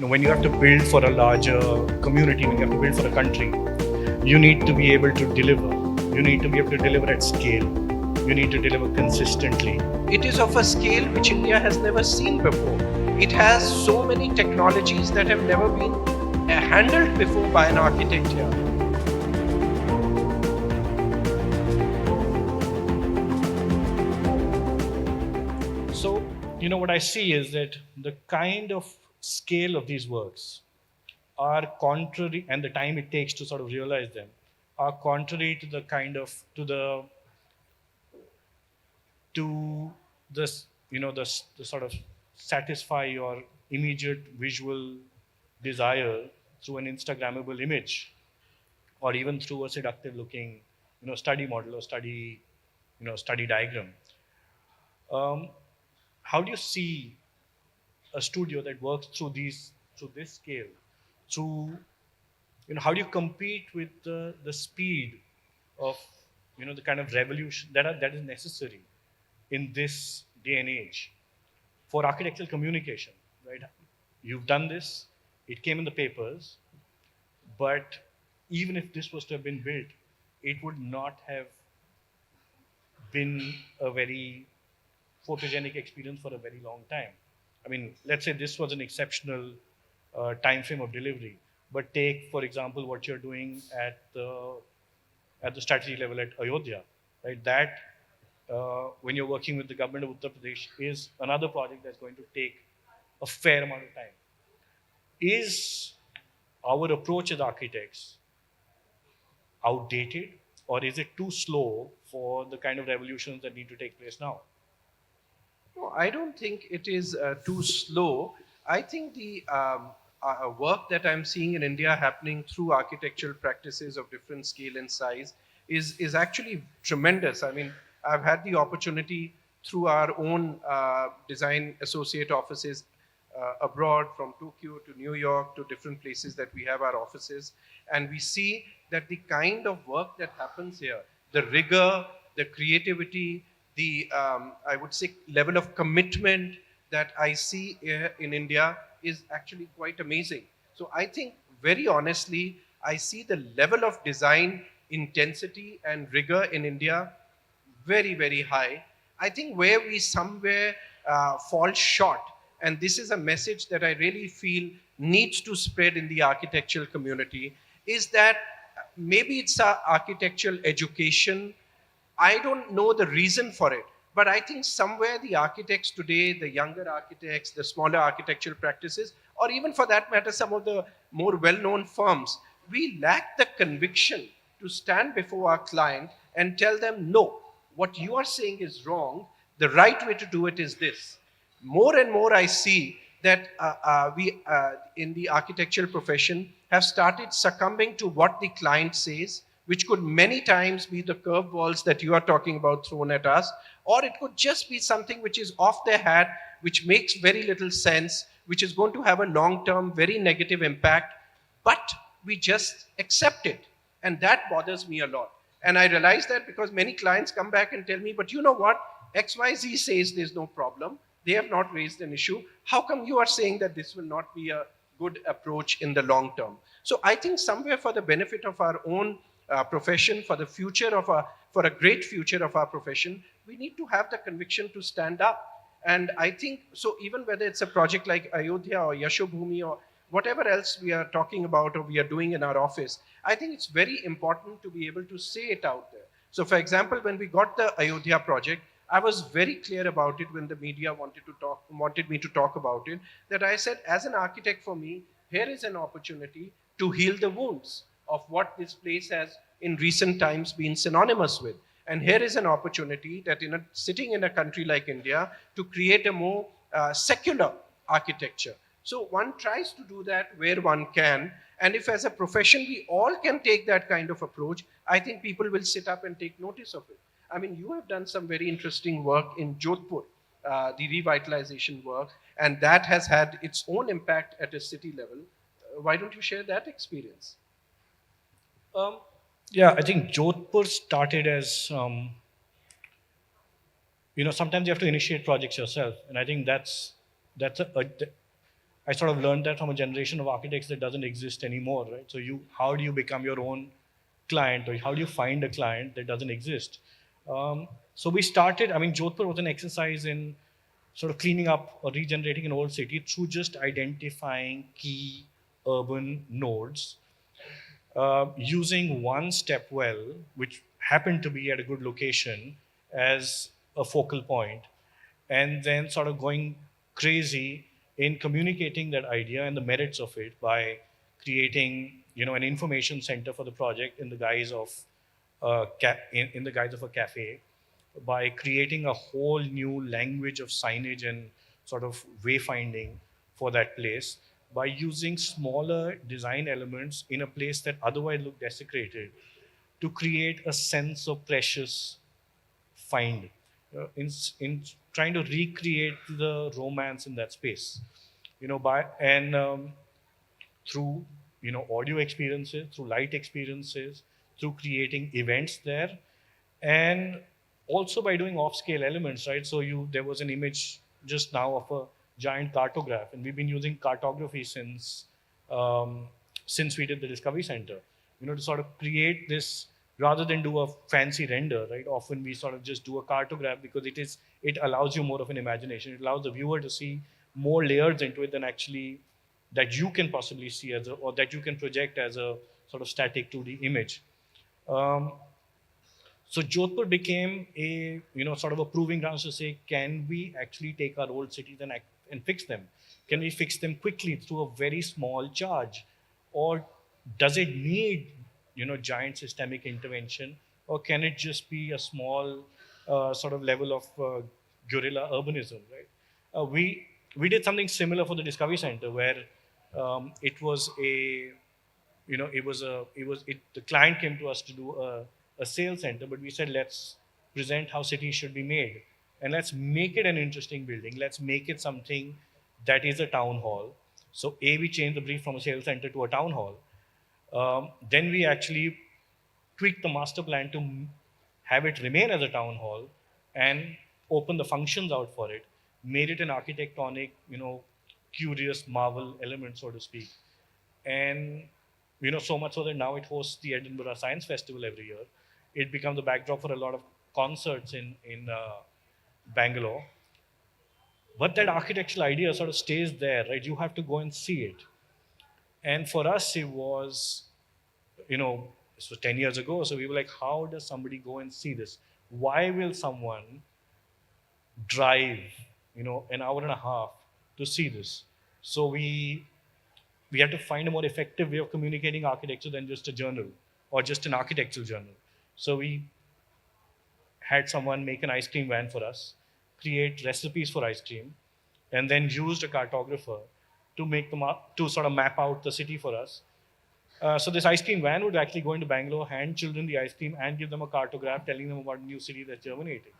when you have to build for a larger community, when you have to build for a country, you need to be able to deliver. You need to be able to deliver at scale. You need to deliver consistently. It is of a scale which India has never seen before. It has so many technologies that have never been handled before by an architect here. So, what I see is that the kind of scale of these works are contrary, and the time it takes to sort of realize them are contrary to the kind of to this the sort of satisfy your immediate visual desire through an instagrammable image, or even through a seductive looking study model or study diagram. How do you see a studio that works through this scale, through how do you compete with the speed of the kind of revolution that is necessary in this day and age for architectural communication, right? You've done this, it came in the papers, but even if this was to have been built, it would not have been a very photogenic experience for a very long time. I mean, let's say this was an exceptional time frame of delivery, but take, for example, what you're doing at the strategy level at Ayodhya, right? That when you're working with the government of Uttar Pradesh is another project that's going to take a fair amount of time. Is our approach as architects outdated, or is it too slow for the kind of revolutions that need to take place now? No, I don't think it is too slow. I think the work that I'm seeing in India happening through architectural practices of different scale and size is actually tremendous. I mean, I've had the opportunity through our own design associate offices abroad, from Tokyo to New York to different places that we have our offices, and we see that the kind of work that happens here, the rigor, the creativity, the I would say level of commitment that I see here in India is actually quite amazing. So I think, very honestly, I see the level of design intensity and rigor in India very, very high. I think where we somewhere fall short, and this is a message that I really feel needs to spread in the architectural community, is that maybe it's our architectural education. I don't know the reason for it, but I think somewhere the architects today, the younger architects, the smaller architectural practices, or even for that matter, some of the more well-known firms, we lack the conviction to stand before our client and tell them, no, what you are saying is wrong. The right way to do it is this. More and more I see that we in the architectural profession have started succumbing to what the client says, which could many times be the curveballs that you are talking about thrown at us, or it could just be something which is off their hat, which makes very little sense, which is going to have a long-term, very negative impact, but we just accept it. And that bothers me a lot. And I realize that because many clients come back and tell me, but you know what, XYZ says there's no problem. They have not raised an issue. How come you are saying that this will not be a good approach in the long term? So I think somewhere for the benefit of our own profession, for the future of for a great future of our profession, we need to have the conviction to stand up. And I think, so even whether it's a project like Ayodhya or Yashobhumi or whatever else we are talking about or we are doing in our office, I think it's very important to be able to say it out there. So for example, when we got the Ayodhya project, I was very clear about it when the media wanted me to talk about it, that I said, as an architect, for me, here is an opportunity to heal the wounds of what this place has in recent times been synonymous with. And here is an opportunity that sitting in a country like India to create a more secular architecture. So one tries to do that where one can. And if as a profession we all can take that kind of approach, I think people will sit up and take notice of it. I mean, you have done some very interesting work in Jodhpur, the revitalization work, and that has had its own impact at a city level. Why don't you share that experience? Yeah, I think Jodhpur started as, sometimes you have to initiate projects yourself. And I think that's I sort of learned that from a generation of architects that doesn't exist anymore, right? So how do you become your own client, or how do you find a client that doesn't exist? So we started. I mean, Jodhpur was an exercise in sort of cleaning up or regenerating an old city through just identifying key urban nodes, using one step well, which happened to be at a good location, as a focal point, and then sort of going crazy in communicating that idea and the merits of it by creating, an information center for the project in the guise of in the guise of a cafe, by creating a whole new language of signage and sort of wayfinding for that place, by using smaller design elements in a place that otherwise looked desecrated to create a sense of precious find, in trying to recreate the romance in that space, by and through audio experiences, through light experiences, through creating events there, and also by doing off-scale elements, right? So there was an image just now of a giant cartograph, and we've been using cartography um, since we did the Discovery Center, to sort of create this rather than do a fancy render, right? Often we sort of just do a cartograph because it allows you more of an imagination. It allows the viewer to see more layers into it than actually that you can possibly see or that you can project as a sort of static 2D image. Um, so Jodhpur became a sort of a proving ground to say, can we actually take our old cities and fix them? Can we fix them quickly through a very small charge, or does it need giant systemic intervention, or can it just be a small sort of level of guerrilla urbanism? Right? We did something similar for the Discovery Center, where it was a the client came to us to do a sales center, but we said, let's present how cities should be made, and let's make it an interesting building. Let's make it something that is a town hall. So we changed the brief from a sales center to a town hall. Then we actually tweaked the master plan to have it remain as a town hall and open the functions out for it, made it an architectonic, curious marvel element, so to speak. And so much so that now it hosts the Edinburgh Science Festival every year. It becomes the backdrop for a lot of concerts in Bangalore. But that architectural idea sort of stays there, right? You have to go and see it. And for us, it was, this was 10 years ago. So we were like, how does somebody go and see this? Why will someone drive, an hour and a half to see this? So we have to find a more effective way of communicating architecture than just a journal or just an architectural journal. So we had someone make an ice cream van for us, create recipes for ice cream, and then used a cartographer to make them up, to sort of map out the city for us. So this ice cream van would actually go into Bangalore, hand children the ice cream, and give them a cartograph telling them about a new city that's germinating.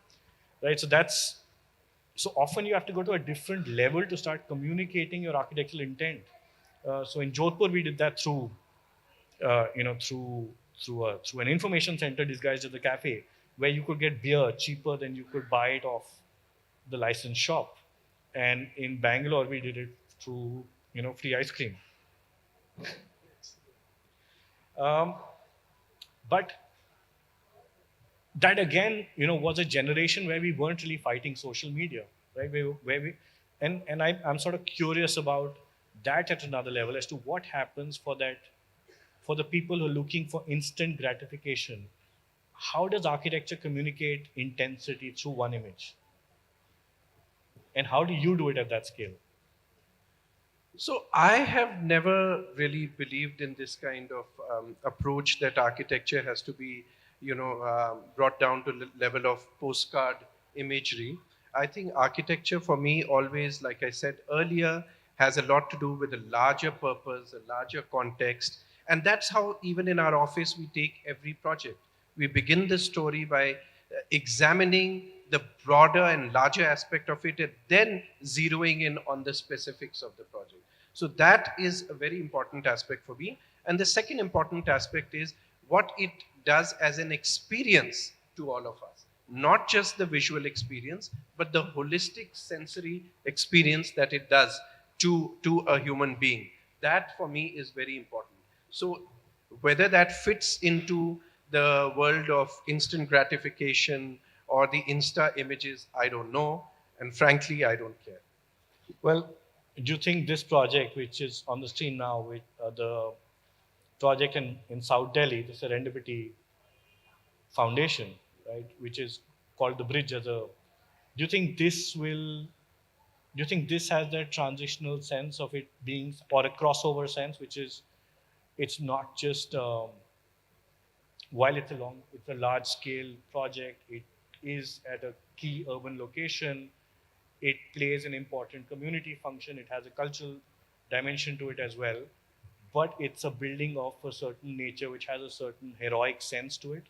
Right? So often you have to go to a different level to start communicating your architectural intent. So in Jodhpur, we did that through through an information center disguised as a cafe, where you could get beer cheaper than you could buy it off the licensed shop. And in Bangalore, we did it through free ice cream. Um, but that again, was a generation where we weren't really fighting social media, right? I'm sort of curious about that at another level, as to what happens for the people who are looking for instant gratification. How does architecture communicate intensity through one image? And how do you do it at that scale? So I have never really believed in this kind of approach that architecture has to be, brought down to the level of postcard imagery. I think architecture for me always, like I said earlier, has a lot to do with a larger purpose, a larger context. And that's how even in our office we take every project. We begin the story by examining the broader and larger aspect of it and then zeroing in on the specifics of the project. So that is a very important aspect for me. And the second important aspect is what it does as an experience to all of us. Not just the visual experience, but the holistic sensory experience that it does to a human being. That for me is very important. So whether that fits into the world of instant gratification or the Insta images, I don't know. And frankly, I don't care. Well, do you think this project, which is on the screen now, with the project in South Delhi, the Serendipity Foundation, right, which is called the Bridge as a, do you think this will, do you think this has that transitional sense of it being, or a crossover sense, which is, it's not just, while it's a large scale project, it is at a key urban location, it plays an important community function, it has a cultural dimension to it as well, but it's a building of a certain nature which has a certain heroic sense to it.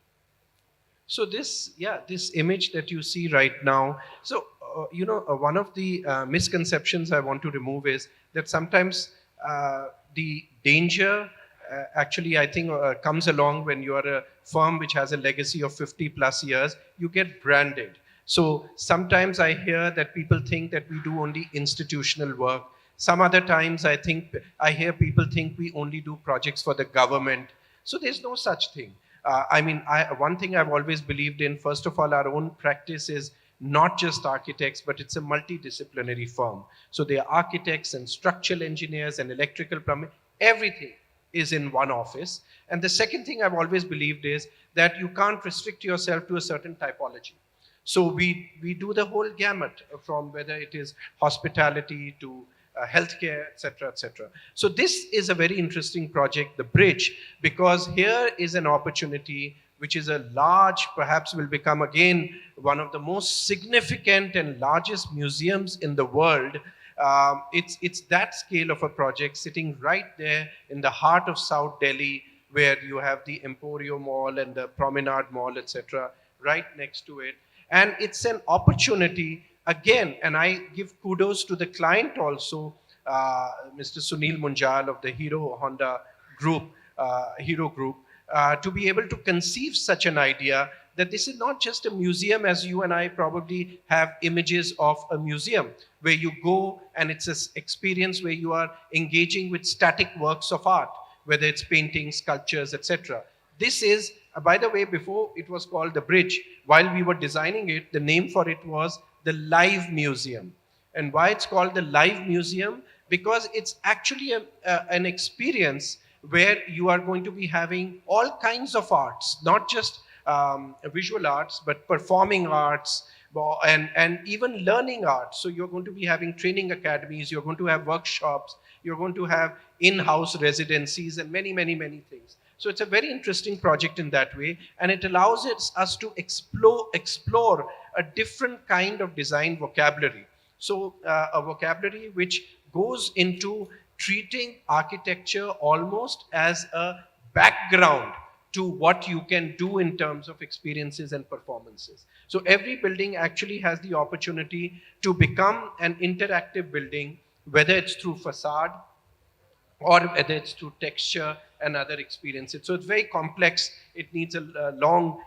So this, yeah, this image that you see right now. So one of the misconceptions I want to remove is that sometimes the danger actually I think comes along when you are a firm which has a legacy of 50 plus years. You get branded. So sometimes I hear that people think that we do only institutional work. Some other times I hear people think we only do projects for the government. So there's no such thing. One thing I've always believed in, first of all, our own practice is not just architects, but it's a multidisciplinary firm. So there are architects and structural engineers and electrical plumbing, everything is in one office. And the second thing I've always believed is that you can't restrict yourself to a certain typology. So we do the whole gamut from whether it is hospitality to healthcare, etc., etc. So this is a very interesting project, the bridge, because here is an opportunity which is a large, perhaps will become again one of the most significant and largest museums in the world. It's that scale of a project sitting right there in the heart of South Delhi, where you have the Emporio Mall and the Promenade Mall, etc., right next to it. And it's an opportunity again, and I give kudos to the client also, Mr. Sunil Munjal of the Hero Group, to be able to conceive such an idea that this is not just a museum as you and I probably have images of a museum where you go and it's an experience where you are engaging with static works of art, whether it's paintings, sculptures, etc. This is, by the way, before it was called the Bridge, while we were designing it, the name for it was the Live Museum. And why it's called the Live Museum? Because it's actually an experience where you are going to be having all kinds of arts, not just visual arts, but performing arts, and even learning arts. So you're going to be having training academies, you're going to have workshops, you're going to have in-house residencies, and many, many, many things. So it's a very interesting project in that way, and it allows us to explore a different kind of design vocabulary. So a vocabulary which goes into treating architecture almost as a background to what you can do in terms of experiences and performances. So every building actually has the opportunity to become an interactive building, whether it's through facade or whether it's through texture and other experiences. So it's very complex. It needs a long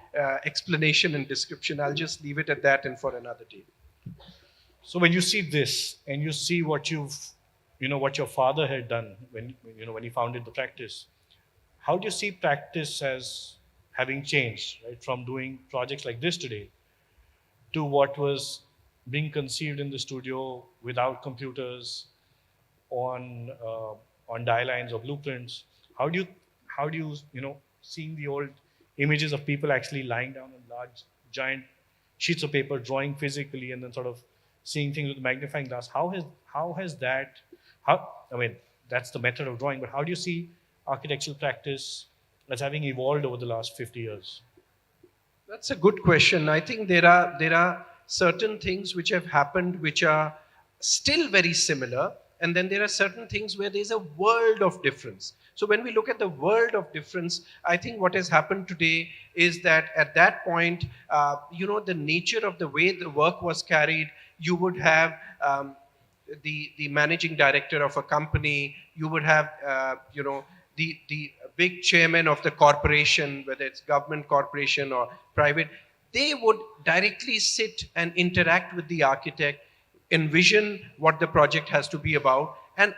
explanation and description. I'll just leave it at that and for another day. So when you see this and you see what what your father had done when he founded the practice, how do you see practice as having changed, right, from doing projects like this today to what was being conceived in the studio without computers, on die lines or blueprints? How do you seeing the old images of people actually lying down on large giant sheets of paper, drawing physically, and then sort of seeing things with a magnifying glass? I mean, that's the method of drawing, but how do you see architectural practice as having evolved over the last 50 years? That's a good question. I think there are certain things which have happened which are still very similar, and then there are certain things where there's a world of difference. So when we look at the world of difference, I think what has happened today is that at that point, the nature of the way the work was carried, you would have the managing director of a company, you would have the big chairman of the corporation, whether it's government corporation or private. They would directly sit and interact with the architect, envision what the project has to be about, and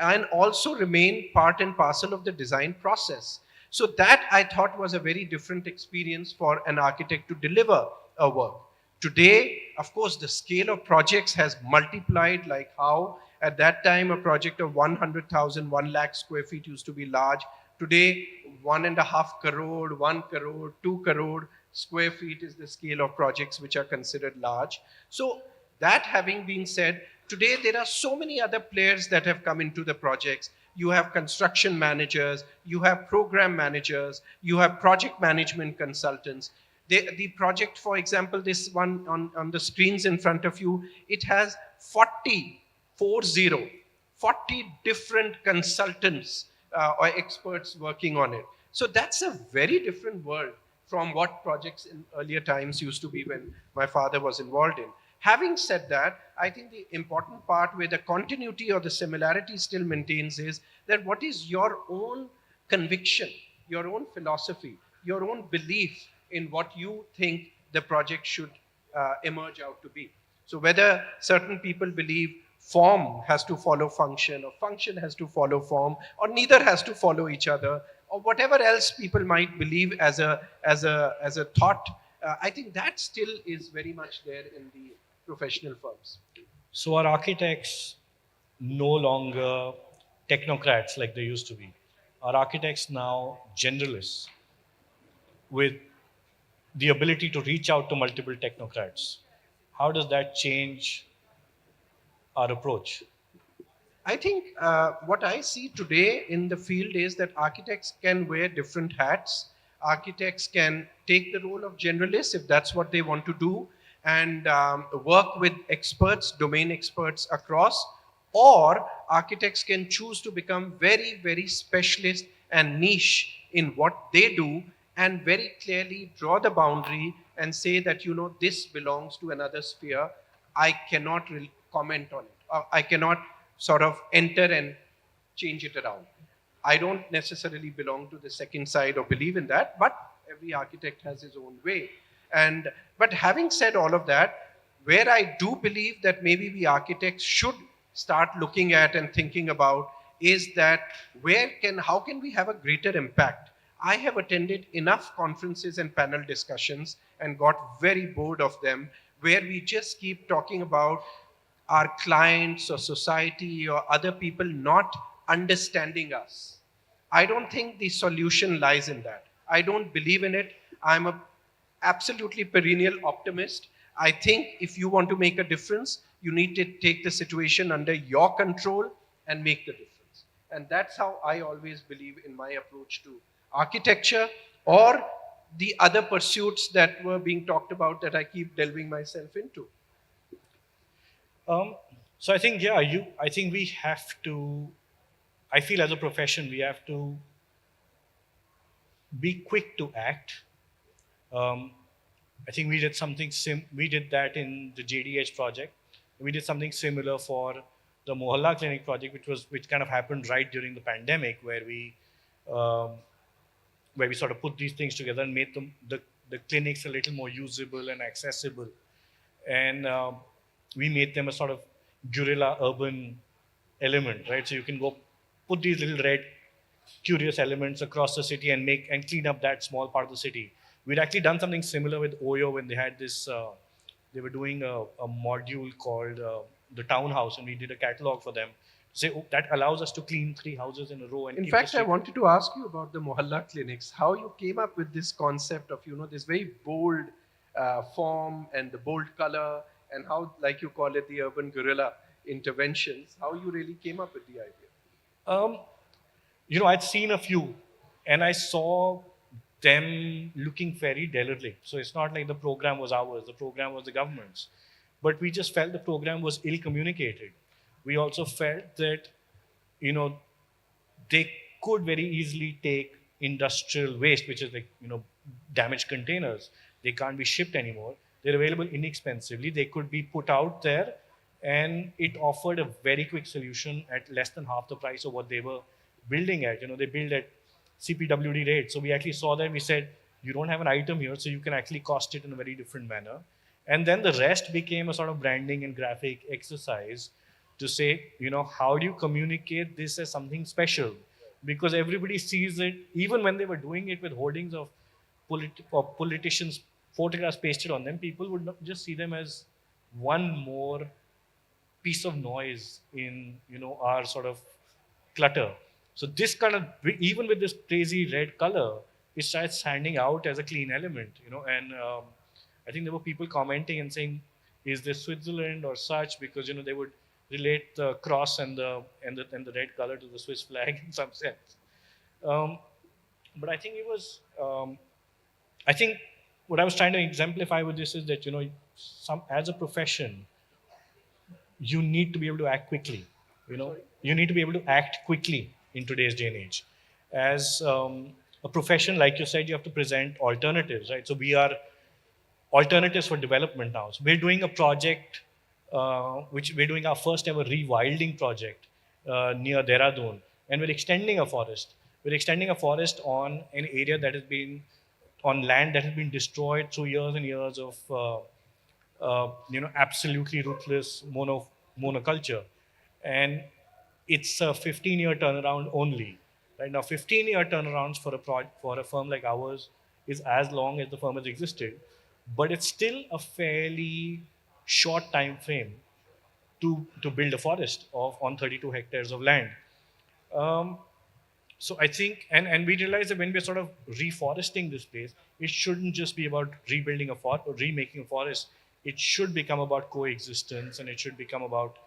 and also remain part and parcel of the design process. So that I thought was a very different experience for an architect to deliver a work. Today, of course, the scale of projects has multiplied, like how at that time a project of 100,000, 1 lakh square feet used to be large. Today, 1.5 crore, 1 crore, 2 crore square feet is the scale of projects which are considered large. So, that having been said, today there are so many other players that have come into the projects. You have construction managers, you have program managers, you have project management consultants. The project, for example, this one on the screens in front of you, it has 40 different consultants or experts working on it. So that's a very different world from what projects in earlier times used to be when my father was involved in. Having said that, I think the important part where the continuity or the similarity still maintains is that what is your own conviction, your own philosophy, your own belief in what you think the project should emerge out to be. So whether certain people believe form has to follow function or function has to follow form or neither has to follow each other or whatever else people might believe as a thought, I think that still is very much there in the professional firms. So are architects no longer technocrats like they used to be? Are architects now generalists with the ability to reach out to multiple technocrats? How does that change our approach? I think what I see today in the field is that architects can wear different hats. Architects can take the role of generalists if that's what they want to do and work with experts, domain experts across, or architects can choose to become very, very specialist and niche in what they do and very clearly draw the boundary and say that, this belongs to another sphere. I cannot comment on it. I cannot sort of enter and change it around. I don't necessarily belong to the second side or believe in that, but every architect has his own way. And but having said all of that, where I do believe that maybe we architects should start looking at and thinking about is that how can we have a greater impact? I have attended enough conferences and panel discussions and got very bored of them where we just keep talking about our clients or society or other people not understanding us. I don't think the solution lies in that. I don't believe in it. I'm a absolutely perennial optimist. I think if you want to make a difference, you need to take the situation under your control and make the difference. And that's how I always believe in my approach to architecture or the other pursuits that were being talked about that I keep delving myself into. So I think, yeah, I think we have to. I feel as a profession we have to be quick to act. Um, I think we did something we did that in the JDH project. We did something similar for the Mohalla clinic project, which kind of happened right during the pandemic, um, where we sort of put these things together and made the clinics a little more usable and accessible, and we made them a sort of guerrilla urban element, right? So you can go put these little red curious elements across the city and make and clean up that small part of the city. We'd actually done something similar with Oyo when they had this. They were doing a module called the townhouse, and we did a catalog for them. Say that allows us to clean 3 houses in a row and In keep the fact, I street. wanted to ask you about the Mohalla clinics, how you came up with this concept of, this very bold form and the bold color and how, like you call it, the urban guerrilla interventions, how you really came up with the idea. Um, I'd seen a few, and I saw them looking very derelict. So it's not like the program was ours; the program was the government's. But we just felt the program was ill communicated. We also felt that, you know, they could very easily take industrial waste, which is like, damaged containers. They can't be shipped anymore. They're available inexpensively. They could be put out there, and it offered a very quick solution at less than half the price of what they were building at. They build at CPWD rate. So we actually saw that. We said, you don't have an item here, so you can actually cost it in a very different manner. And then the rest became a sort of branding and graphic exercise to say, how do you communicate this as something special? Because everybody sees it, even when they were doing it with hoardings of politicians' photographs pasted on them, people would not just see them as one more piece of noise in our sort of clutter. So this kind of, even with this crazy red color, it starts standing out as a clean element, and I think there were people commenting and saying, is this Switzerland or such? Because they would relate the cross and the red color to the Swiss flag in some sense. But I think it was I think what I was trying to exemplify with this is that some as a profession, you need to be able to act quickly. You need to be able to act quickly in today's day and age. As a profession, like you said, you have to present alternatives, right? So we are alternatives for development now. So we're doing a project, which we're doing our first ever rewilding project near Dehradun, and we're extending a forest. We're extending a forest on an area that has been on land that has been destroyed through years and years of absolutely ruthless monoculture, and it's a 15-year turnaround only. Right now, 15-year turnarounds for a firm like ours is as long as the firm has existed, but it's still a fairly short time frame to build a forest on 32 hectares of land. Um, so I think, and we realize that when we're sort of reforesting this place, it shouldn't just be about rebuilding a forest or remaking a forest. It should become about coexistence, and it should become about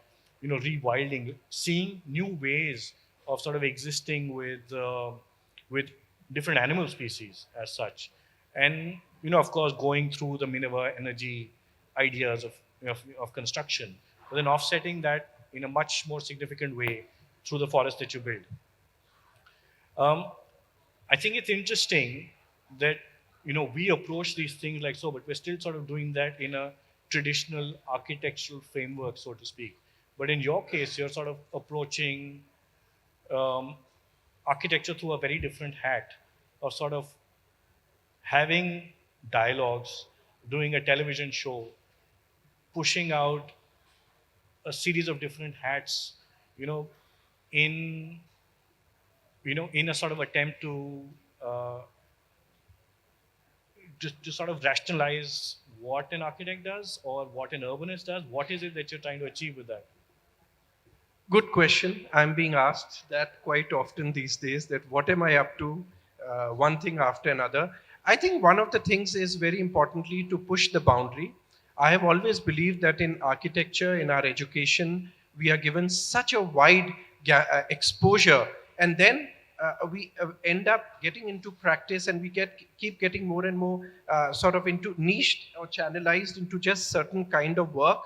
rewilding, seeing new ways of sort of existing with different animal species as such, and of course going through the Minerva energy ideas of construction, but then offsetting that in a much more significant way through the forest that you build. Um, I think it's interesting that we approach these things like so, but we're still sort of doing that in a traditional architectural framework, so to speak. But in your case, you're sort of approaching um, architecture through a very different hat of sort of having dialogues, doing a television show, pushing out a series of different hats, you know, in in a sort of attempt uh, to sort of rationalize what an architect does or what an urbanist does. What is it that you're trying to achieve with that? Good question. I'm being asked that quite often these days, that what am I up to? One thing after another. I think one of the things is very importantly to push the boundary. I have always believed that in architecture, in our education, we are given such a wide exposure, and then we end up getting into practice, and we keep getting more and more sort of into niched or channelized into just certain kind of work.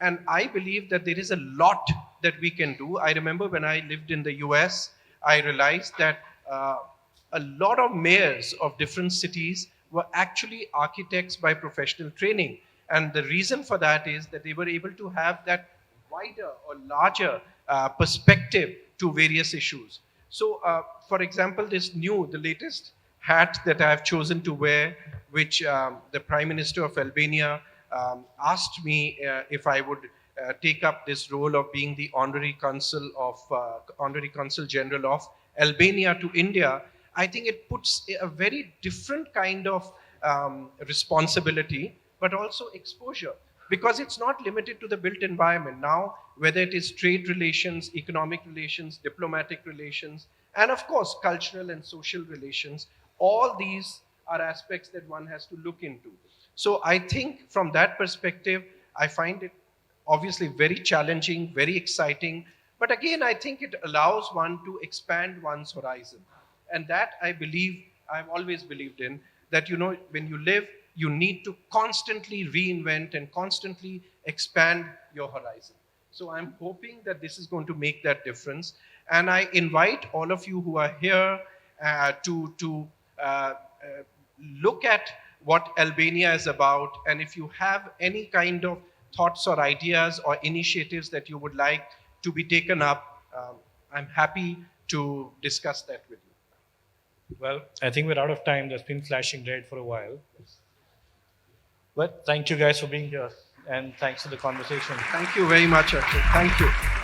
And I believe that there is a lot that we can do. I remember when I lived in the US, I realized that a lot of mayors of different cities were actually architects by professional training. And the reason for that is that they were able to have that wider or larger perspective to various issues. So, for example, the latest hat that I have chosen to wear, which the Prime Minister of Albania asked me if I would take up this role of being the honorary consul general of Albania to India. I think it puts a very different kind of responsibility, but also exposure, because it's not limited to the built environment. Now, whether it is trade relations, economic relations, diplomatic relations, and of course, cultural and social relations, all these are aspects that one has to look into. So I think from that perspective, I find it obviously very challenging, very exciting. But again, I think it allows one to expand one's horizon. And that I believe, I've always believed in, that when you live, you need to constantly reinvent and constantly expand your horizon. So I'm hoping that this is going to make that difference. And I invite all of you who are here to look at what Albania is about. And if you have any kind of thoughts or ideas or initiatives that you would like to be taken up, I'm happy to discuss that with you. Well, I think we're out of time. That's been flashing red for a while. But thank you guys for being here, and thanks for the conversation. Thank you very much, Akshat. Thank you.